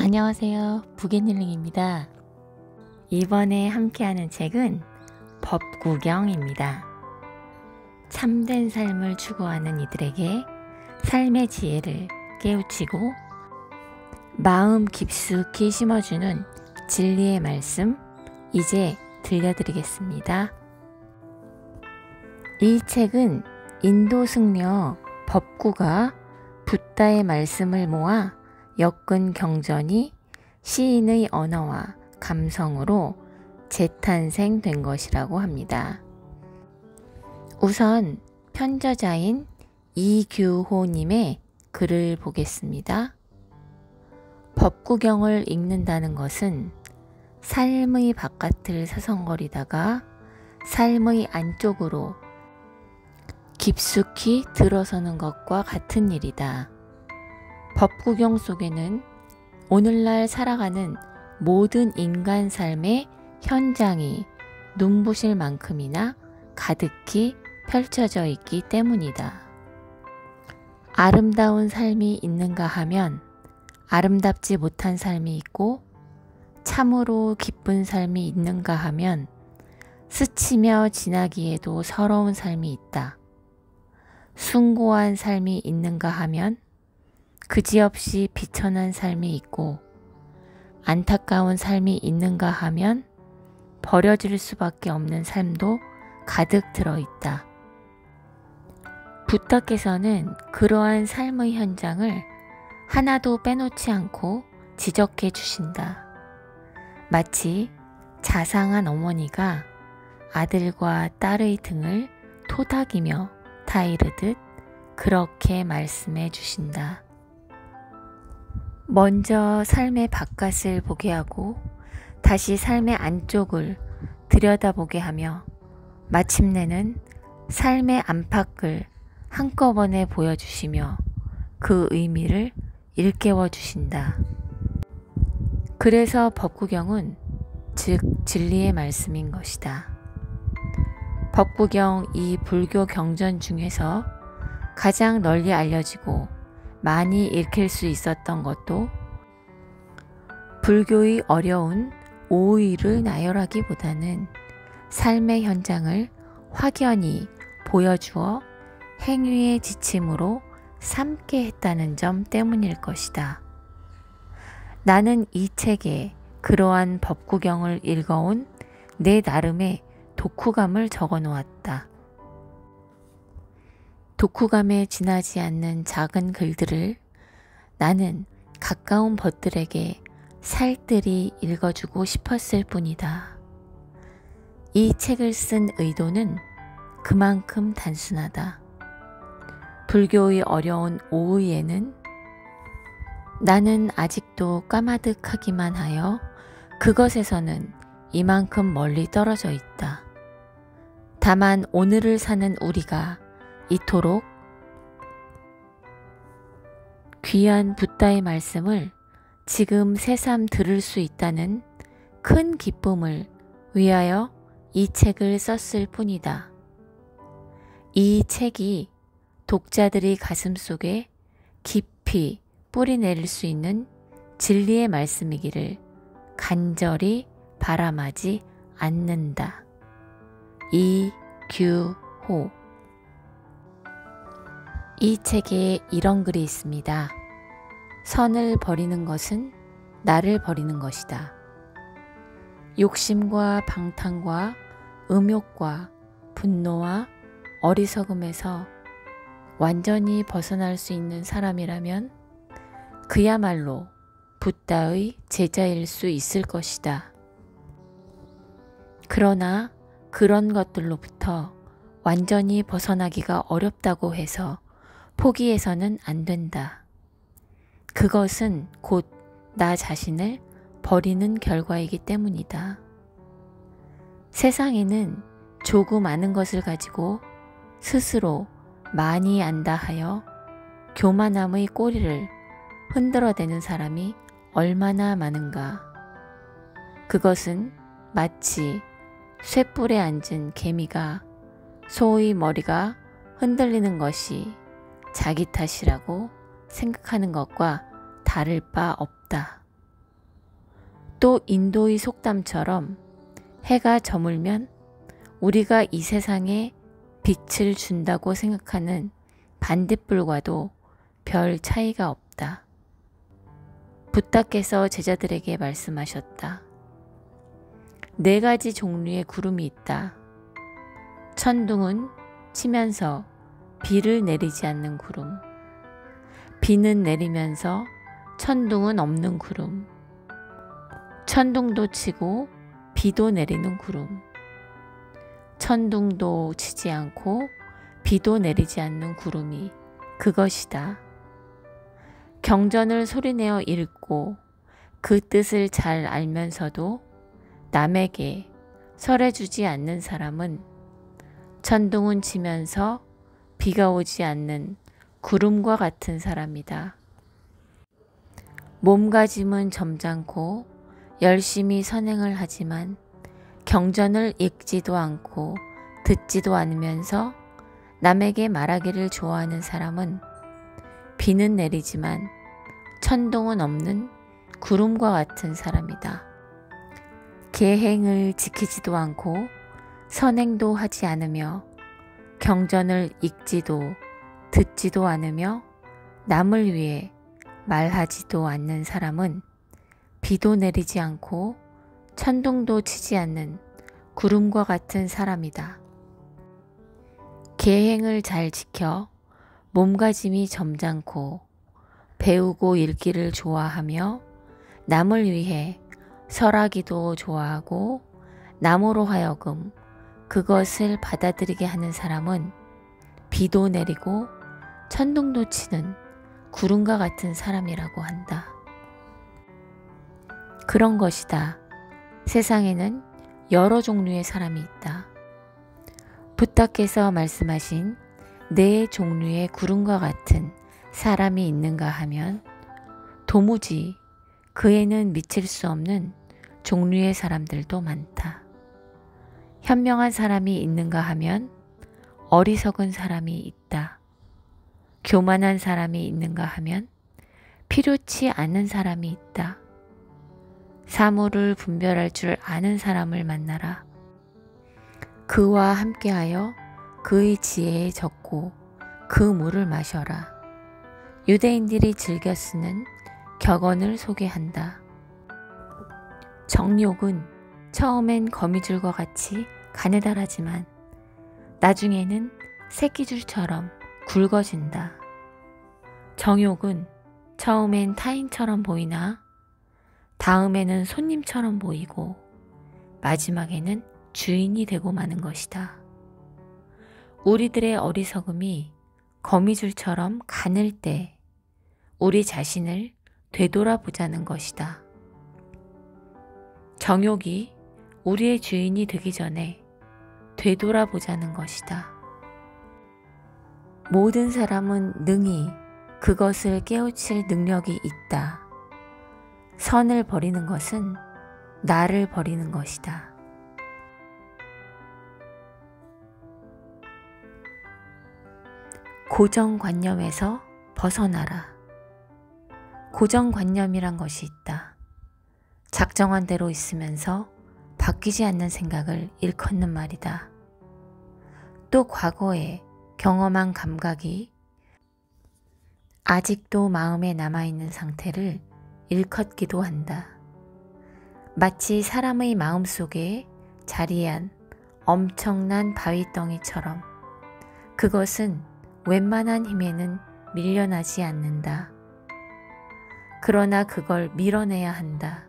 안녕하세요. 부겐힐링입니다. 이번에 함께하는 책은 법구경입니다. 참된 삶을 추구하는 이들에게 삶의 지혜를 깨우치고 마음 깊숙이 심어주는 진리의 말씀 이제 들려드리겠습니다. 이 책은 인도 승려 법구가 붓다의 말씀을 모아 엮은 경전이 시인의 언어와 감성으로 재탄생된 것이라고 합니다. 우선 편저자인 이규호님의 글을 보겠습니다. 법구경을 읽는다는 것은 삶의 바깥을 서성거리다가 삶의 안쪽으로 깊숙이 들어서는 것과 같은 일이다. 법구경 속에는 오늘날 살아가는 모든 인간 삶의 현장이 눈부실 만큼이나 가득히 펼쳐져 있기 때문이다. 아름다운 삶이 있는가 하면 아름답지 못한 삶이 있고, 참으로 기쁜 삶이 있는가 하면 스치며 지나기에도 서러운 삶이 있다. 숭고한 삶이 있는가 하면 그지없이 비천한 삶이 있고, 안타까운 삶이 있는가 하면 버려질 수밖에 없는 삶도 가득 들어있다. 붓다께서는 그러한 삶의 현장을 하나도 빼놓지 않고 지적해 주신다. 마치 자상한 어머니가 아들과 딸의 등을 토닥이며 타이르듯 그렇게 말씀해 주신다. 먼저 삶의 바깥을 보게 하고 다시 삶의 안쪽을 들여다보게 하며 마침내는 삶의 안팎을 한꺼번에 보여주시며 그 의미를 일깨워 주신다. 그래서 법구경은 즉 진리의 말씀인 것이다. 법구경 이 불교 경전 중에서 가장 널리 알려지고 많이 읽힐 수 있었던 것도 불교의 어려운 오의를 나열하기보다는 삶의 현장을 확연히 보여주어 행위의 지침으로 삼게 했다는 점 때문일 것이다. 나는 이 책에 그러한 법구경을 읽어온 내 나름의 독후감을 적어 놓았다. 독후감에 지나지 않는 작은 글들을 나는 가까운 벗들에게 살뜰히 읽어주고 싶었을 뿐이다. 이 책을 쓴 의도는 그만큼 단순하다. 불교의 어려운 오의에는 나는 아직도 까마득하기만 하여 그것에서는 이만큼 멀리 떨어져 있다. 다만 오늘을 사는 우리가 이토록 귀한 붓다의 말씀을 지금 새삼 들을 수 있다는 큰 기쁨을 위하여 이 책을 썼을 뿐이다. 이 책이 독자들의 가슴속에 깊이 뿌리 내릴 수 있는 진리의 말씀이기를 간절히 바람하지 않는다. 이규호. 이 책에 이런 글이 있습니다. 선을 버리는 것은 나를 버리는 것이다. 욕심과 방탕과 음욕과 분노와 어리석음에서 완전히 벗어날 수 있는 사람이라면 그야말로 붓다의 제자일 수 있을 것이다. 그러나 그런 것들로부터 완전히 벗어나기가 어렵다고 해서 포기해서는 안 된다. 그것은 곧 나 자신을 버리는 결과이기 때문이다. 세상에는 조금 아는 것을 가지고 스스로 많이 안다 하여 교만함의 꼬리를 흔들어대는 사람이 얼마나 많은가. 그것은 마치 쇳불에 앉은 개미가 소의 머리가 흔들리는 것이 자기 탓이라고 생각하는 것과 다를 바 없다. 또 인도의 속담처럼 해가 저물면 우리가 이 세상에 빛을 준다고 생각하는 반딧불과도 별 차이가 없다. 부다께서 제자들에게 말씀하셨다. 4가지 종류의 구름이 있다. 천둥은 치면서 비를 내리지 않는 구름, 비는 내리면서 천둥은 없는 구름, 천둥도 치고 비도 내리는 구름, 천둥도 치지 않고 비도 내리지 않는 구름이 그것이다. 경전을 소리내어 읽고 그 뜻을 잘 알면서도 남에게 설해주지 않는 사람은 천둥은 치면서 비가 오지 않는 구름과 같은 사람이다. 몸가짐은 점잖고 열심히 선행을 하지만 경전을 읽지도 않고 듣지도 않으면서 남에게 말하기를 좋아하는 사람은 비는 내리지만 천둥은 없는 구름과 같은 사람이다. 계행을 지키지도 않고 선행도 하지 않으며 경전을 읽지도 듣지도 않으며 남을 위해 말하지도 않는 사람은 비도 내리지 않고 천둥도 치지 않는 구름과 같은 사람이다. 계행을 잘 지켜 몸가짐이 점잖고 배우고 읽기를 좋아하며 남을 위해 설하기도 좋아하고 남으로 하여금 그것을 받아들이게 하는 사람은 비도 내리고 천둥도 치는 구름과 같은 사람이라고 한다. 그런 것이다. 세상에는 여러 종류의 사람이 있다. 부다께서 말씀하신 4종류의 구름과 같은 사람이 있는가 하면 도무지 그에는 미칠 수 없는 종류의 사람들도 많다. 현명한 사람이 있는가 하면 어리석은 사람이 있다. 교만한 사람이 있는가 하면 필요치 않은 사람이 있다. 사물을 분별할 줄 아는 사람을 만나라. 그와 함께하여 그의 지혜에 젖고 그 물을 마셔라. 유대인들이 즐겨 쓰는 격언을 소개한다. 정욕은 처음엔 거미줄과 같이 가느다라지만 나중에는 새끼줄처럼 굵어진다. 정욕은 처음엔 타인처럼 보이나 다음에는 손님처럼 보이고 마지막에는 주인이 되고 마는 것이다. 우리들의 어리석음이 거미줄처럼 가늘 때 우리 자신을 되돌아보자는 것이다. 정욕이 우리의 주인이 되기 전에 되돌아보자는 것이다. 모든 사람은 능히 그것을 깨우칠 능력이 있다. 선을 버리는 것은 나를 버리는 것이다. 고정관념에서 벗어나라. 고정관념이란 것이 있다. 작정한 대로 있으면서 바뀌지 않는 생각을 일컫는 말이다. 또 과거에 경험한 감각이 아직도 마음에 남아있는 상태를 일컫기도 한다. 마치 사람의 마음속에 자리한 엄청난 바위덩이처럼 그것은 웬만한 힘에는 밀려나지 않는다. 그러나 그걸 밀어내야 한다.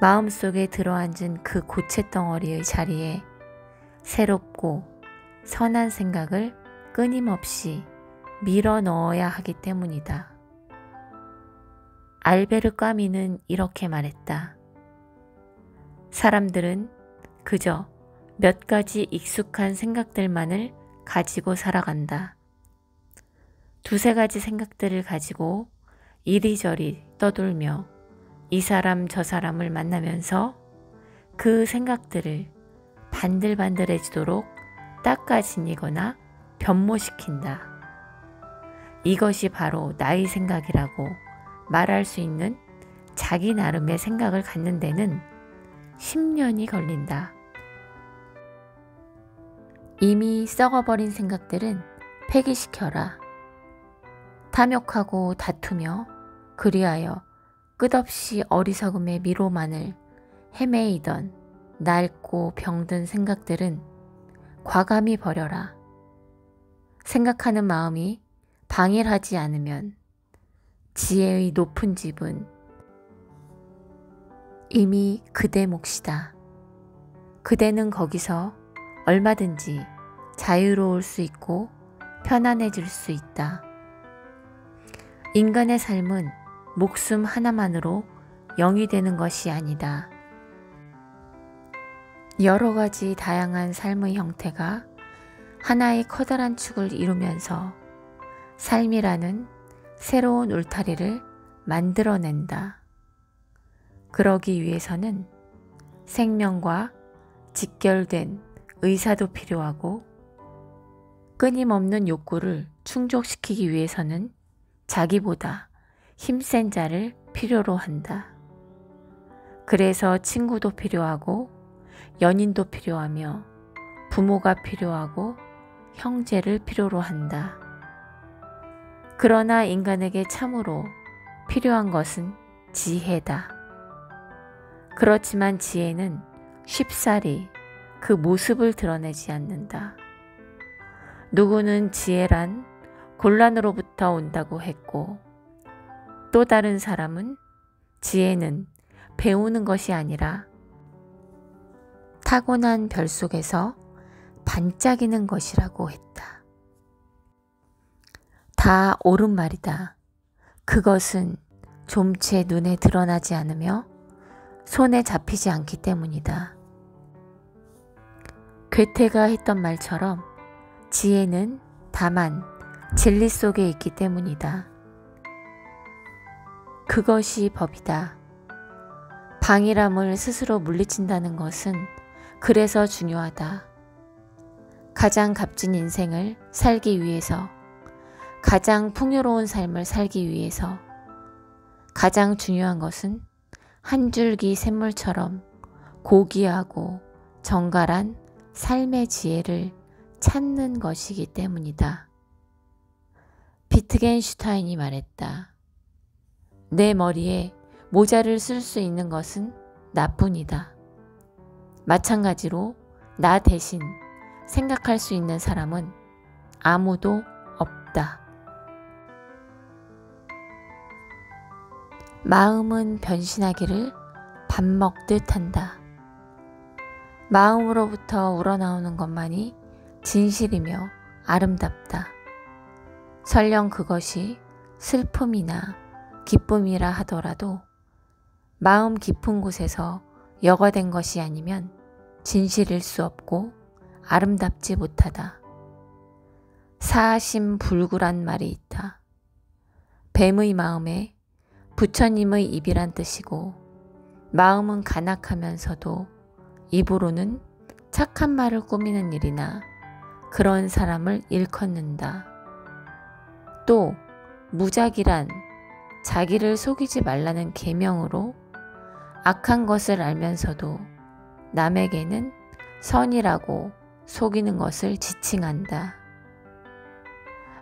마음속에 들어앉은 그 고체덩어리의 자리에 새롭고 선한 생각을 끊임없이 밀어 넣어야 하기 때문이다. 알베르 까미는 이렇게 말했다. 사람들은 그저 몇 가지 익숙한 생각들만을 가지고 살아간다. 2-3가지 생각들을 가지고 이리저리 떠돌며 이 사람 저 사람을 만나면서 그 생각들을 반들반들해지도록 닦아지니거나 변모시킨다. 이것이 바로 나의 생각이라고 말할 수 있는 자기 나름의 생각을 갖는 데는 10년이 걸린다. 이미 썩어버린 생각들은 폐기시켜라. 탐욕하고 다투며 그리하여 끝없이 어리석음의 미로만을 헤매이던 낡고 병든 생각들은 과감히 버려라. 생각하는 마음이 방일하지 않으면 지혜의 높은 집은 이미 그대 몫이다. 그대는 거기서 얼마든지 자유로울 수 있고 편안해질 수 있다. 인간의 삶은 목숨 하나만으로 영이 되는 것이 아니다. 여러 가지 다양한 삶의 형태가 하나의 커다란 축을 이루면서 삶이라는 새로운 울타리를 만들어낸다. 그러기 위해서는 생명과 직결된 의사도 필요하고 끊임없는 욕구를 충족시키기 위해서는 자기보다 힘센 자를 필요로 한다. 그래서 친구도 필요하고 연인도 필요하며 부모가 필요하고 형제를 필요로 한다. 그러나 인간에게 참으로 필요한 것은 지혜다. 그렇지만 지혜는 쉽사리 그 모습을 드러내지 않는다. 누구는 지혜란 곤란으로부터 온다고 했고, 또 다른 사람은 지혜는 배우는 것이 아니라 타고난 별 속에서 반짝이는 것이라고 했다. 다 옳은 말이다. 그것은 좀채 눈에 드러나지 않으며 손에 잡히지 않기 때문이다. 괴테가 했던 말처럼 지혜는 다만 진리 속에 있기 때문이다. 그것이 법이다. 방일함을 스스로 물리친다는 것은 그래서 중요하다. 가장 값진 인생을 살기 위해서, 가장 풍요로운 삶을 살기 위해서 가장 중요한 것은 한 줄기 샘물처럼 고귀하고 정갈한 삶의 지혜를 찾는 것이기 때문이다. 비트겐슈타인이 말했다. 내 머리에 모자를 쓸 수 있는 것은 나뿐이다. 마찬가지로 나 대신 생각할 수 있는 사람은 아무도 없다. 마음은 변신하기를 밥 먹듯 한다. 마음으로부터 우러나오는 것만이 진실이며 아름답다. 설령 그것이 슬픔이나 기쁨이라 하더라도 마음 깊은 곳에서 여과된 것이 아니면 진실일 수 없고 아름답지 못하다. 사심불구란 말이 있다. 뱀의 마음에 부처님의 입이란 뜻이고, 마음은 간악하면서도 입으로는 착한 말을 꾸미는 일이나 그런 사람을 일컫는다. 또 무작이란 자기를 속이지 말라는 계명으로 악한 것을 알면서도 남에게는 선이라고 속이는 것을 지칭한다.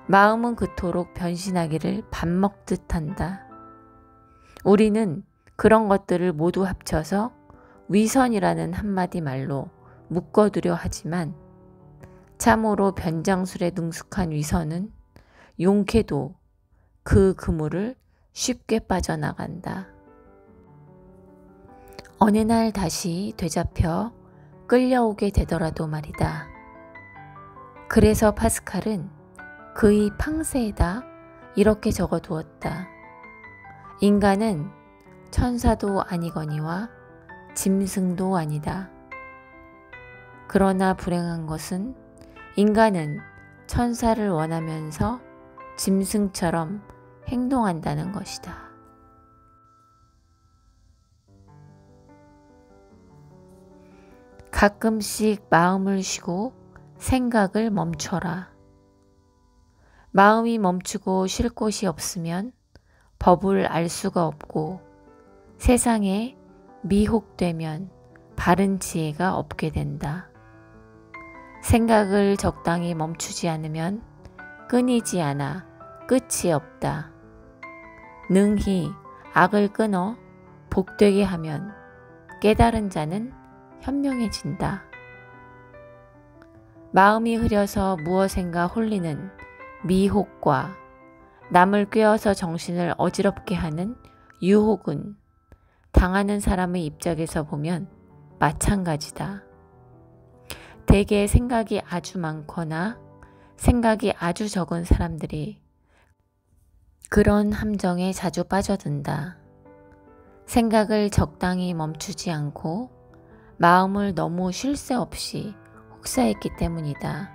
마음은 그토록 변신하기를 밥 먹듯 한다. 우리는 그런 것들을 모두 합쳐서 위선이라는 한마디 말로 묶어두려 하지만 참으로 변장술에 능숙한 위선은 용케도 그 그물을 쉽게 빠져나간다. 어느 날 다시 되잡혀 끌려오게 되더라도 말이다. 그래서 파스칼은 그의 팡세에다 이렇게 적어두었다. 인간은 천사도 아니거니와 짐승도 아니다. 그러나 불행한 것은 인간은 천사를 원하면서 짐승처럼 행동한다는 것이다. 가끔씩 마음을 쉬고 생각을 멈춰라. 마음이 멈추고 쉴 곳이 없으면 법을 알 수가 없고 세상에 미혹되면 바른 지혜가 없게 된다. 생각을 적당히 멈추지 않으면 끊이지 않아 끝이 없다. 능히 악을 끊어 복되게 하면 깨달은 자는 현명해진다. 마음이 흐려서 무엇인가 홀리는 미혹과 남을 꿰어서 정신을 어지럽게 하는 유혹은 당하는 사람의 입장에서 보면 마찬가지다. 대개 생각이 아주 많거나 생각이 아주 적은 사람들이 그런 함정에 자주 빠져든다. 생각을 적당히 멈추지 않고 마음을 너무 쉴 새 없이 혹사했기 때문이다.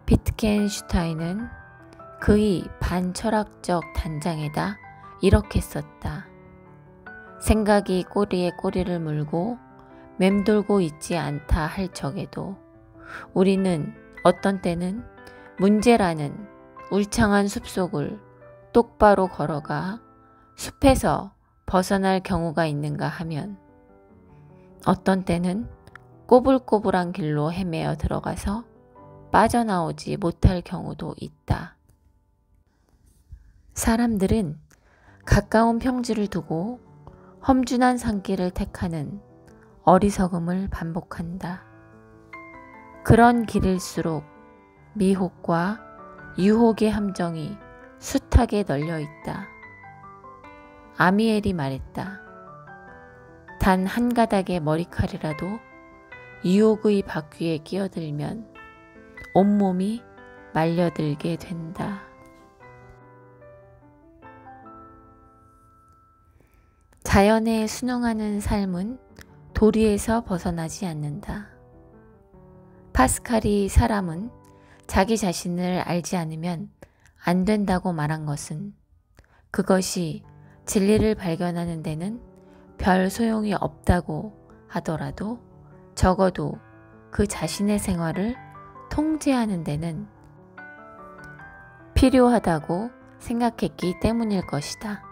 비트겐슈타인은 그의 반철학적 단장에다 이렇게 썼다. 생각이 꼬리에 꼬리를 물고 맴돌고 있지 않다 할 적에도 우리는 어떤 때는 문제라는 울창한 숲속을 똑바로 걸어가 숲에서 벗어날 경우가 있는가 하면 어떤 때는 꼬불꼬불한 길로 헤매어 들어가서 빠져나오지 못할 경우도 있다. 사람들은 가까운 평지를 두고 험준한 산길을 택하는 어리석음을 반복한다. 그런 길일수록 미혹과 유혹의 함정이 숱하게 널려 있다. 아미엘이 말했다. 단 한 가닥의 머리칼이라도 유혹의 바퀴에 끼어들면 온몸이 말려들게 된다. 자연에 순응하는 삶은 도리에서 벗어나지 않는다. 파스칼이 사람은 자기 자신을 알지 않으면 안 된다고 말한 것은 그것이 진리를 발견하는 데는 별 소용이 없다고 하더라도 적어도 그 자신의 생활을 통제하는 데는 필요하다고 생각했기 때문일 것이다.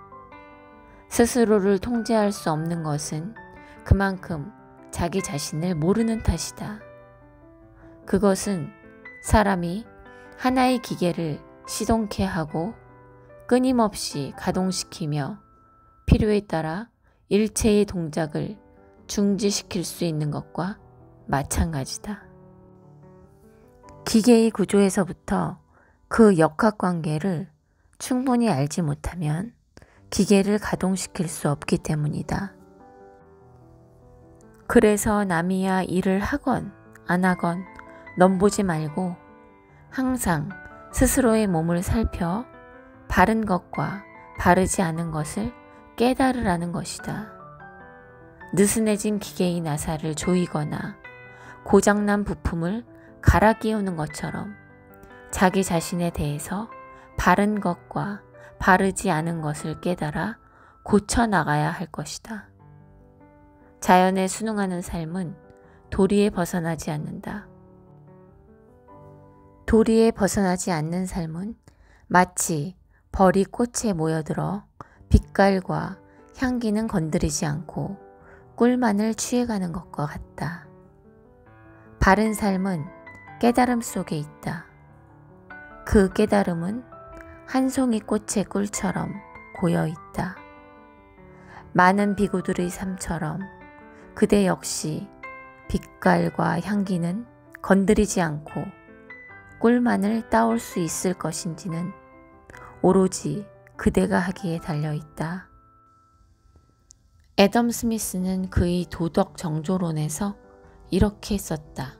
스스로를 통제할 수 없는 것은 그만큼 자기 자신을 모르는 탓이다. 그것은 사람이 하나의 기계를 시동케 하고 끊임없이 가동시키며 필요에 따라 일체의 동작을 중지시킬 수 있는 것과 마찬가지다. 기계의 구조에서부터 그 역학관계를 충분히 알지 못하면 기계를 가동시킬 수 없기 때문이다. 그래서 남이야 일을 하건 안 하건 넘보지 말고 항상 스스로의 몸을 살펴 바른 것과 바르지 않은 것을 깨달으라는 것이다. 느슨해진 기계의 나사를 조이거나 고장난 부품을 갈아 끼우는 것처럼 자기 자신에 대해서 바른 것과 바르지 않은 것을 깨달아 고쳐나가야 할 것이다. 자연에 순응하는 삶은 도리에 벗어나지 않는다. 도리에 벗어나지 않는 삶은 마치 벌이 꽃에 모여들어 빛깔과 향기는 건드리지 않고 꿀만을 취해가는 것과 같다. 바른 삶은 깨달음 속에 있다. 그 깨달음은 한 송이 꽃의 꿀처럼 고여있다. 많은 비구들의 삶처럼 그대 역시 빛깔과 향기는 건드리지 않고 꿀만을 따올 수 있을 것인지는 오로지 그대가 하기에 달려있다. 애덤 스미스는 그의 도덕 정조론에서 이렇게 썼다.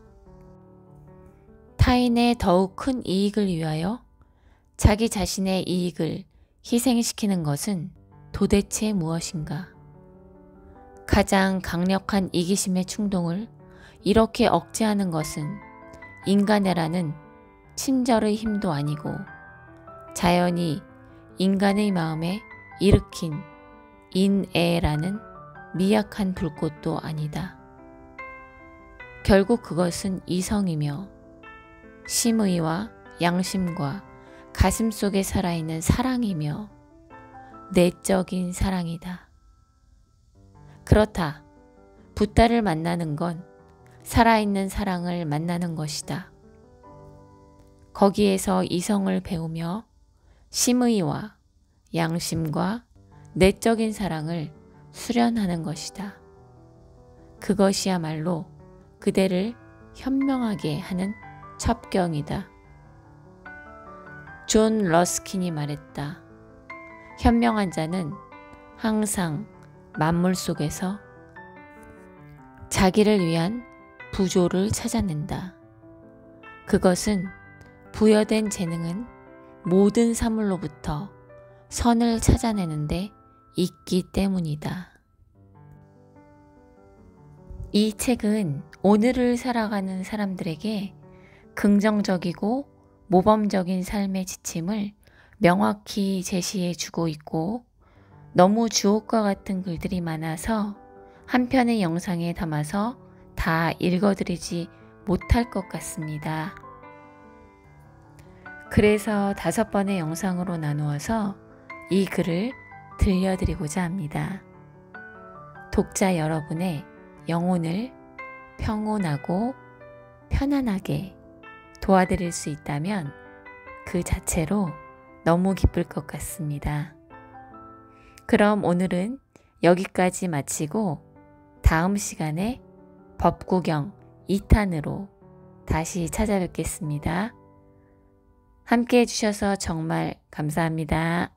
타인의 더욱 큰 이익을 위하여 자기 자신의 이익을 희생시키는 것은 도대체 무엇인가? 가장 강력한 이기심의 충동을 이렇게 억제하는 것은 인간애라는 친절의 힘도 아니고 자연이 인간의 마음에 일으킨 인애라는 미약한 불꽃도 아니다. 결국 그것은 이성이며 심의와 양심과 가슴 속에 살아있는 사랑이며 내적인 사랑이다. 그렇다. 붓다를 만나는 건 살아있는 사랑을 만나는 것이다. 거기에서 이성을 배우며 심의와 양심과 내적인 사랑을 수련하는 것이다. 그것이야말로 그대를 현명하게 하는 첩경이다. 존 러스킨이 말했다. 현명한 자는 항상 만물 속에서 자기를 위한 부조를 찾아낸다. 그것은 부여된 재능은 모든 사물로부터 선을 찾아내는데 있기 때문이다. 이 책은 오늘을 살아가는 사람들에게 긍정적이고 모범적인 삶의 지침을 명확히 제시해 주고 있고, 너무 주옥과 같은 글들이 많아서 한 편의 영상에 담아서 다 읽어드리지 못할 것 같습니다. 그래서 5번의 영상으로 나누어서 이 글을 들려드리고자 합니다. 독자 여러분의 영혼을 평온하고 편안하게 도와드릴 수 있다면 그 자체로 너무 기쁠 것 같습니다. 그럼 오늘은 여기까지 마치고 다음 시간에 법구경 2탄으로 다시 찾아뵙겠습니다. 함께 해주셔서 정말 감사합니다.